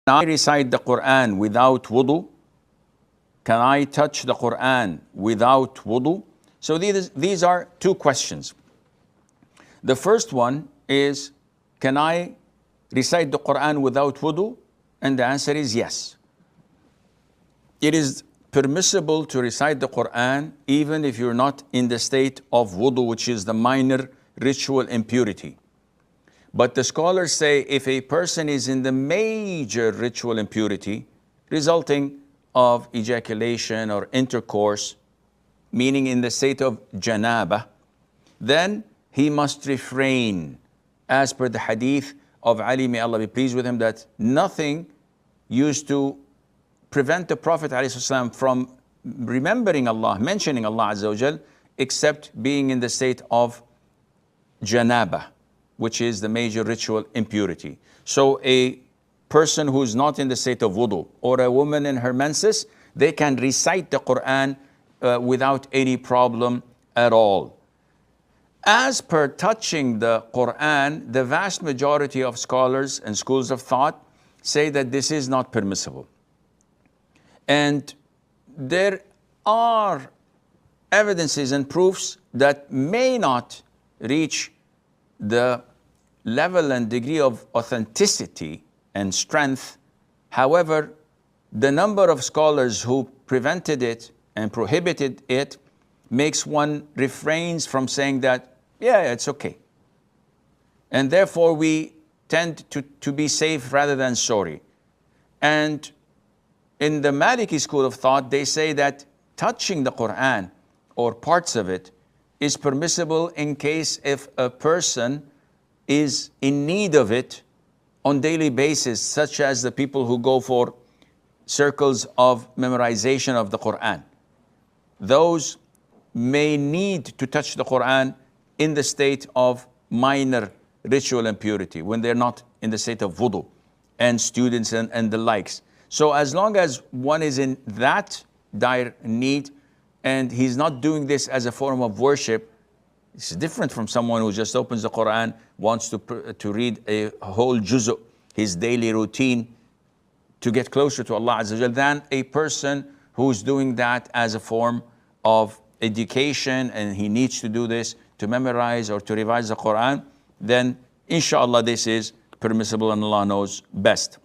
I recite the Quran without wudu? Can I touch the Quran without wudu? So these are two questions. The first one is, can I recite the Quran without wudu? And the answer is yes. It is permissible to recite the Quran even if you're not in the state of wudu, which is the minor ritual impurity. But the scholars say if a person is in the major ritual impurity, resulting of ejaculation or intercourse, meaning in the state of janaba, then he must refrain, as per the hadith of Ali, may Allah be pleased with him, that nothing used to prevent the Prophet ﷺ from remembering Allah, mentioning Allah Azza wa Jal, except being in the state of janaba, which is the major ritual impurity. So a person who's not in the state of wudu, or a woman in her menses, they can recite the Quran without any problem at all. As per touching the Quran, the vast majority of scholars and schools of thought say that this is not permissible. And there are evidences and proofs that may not reach the level and degree of authenticity and strength. However, the number of scholars who prevented it and prohibited it makes one refrains from saying that, yeah, it's okay. And therefore we tend to be safe rather than sorry. And in the Maliki school of thought, they say that touching the Quran or parts of it is permissible in case if a person is in need of it on daily basis, such as the people who go for circles of memorization of the Quran. Those may need to touch the Quran in the state of minor ritual impurity, when they're not in the state of wudu, and students and the likes. So as long as one is in that dire need and he's not doing this as a form of worship, it's different from someone who just opens the Quran, wants to read a whole juz', his daily routine, to get closer to Allah Azza wa Jal, than a person who's doing that as a form of education and he needs to do this to memorize or to revise the Quran. Then inshallah this is permissible and Allah knows best.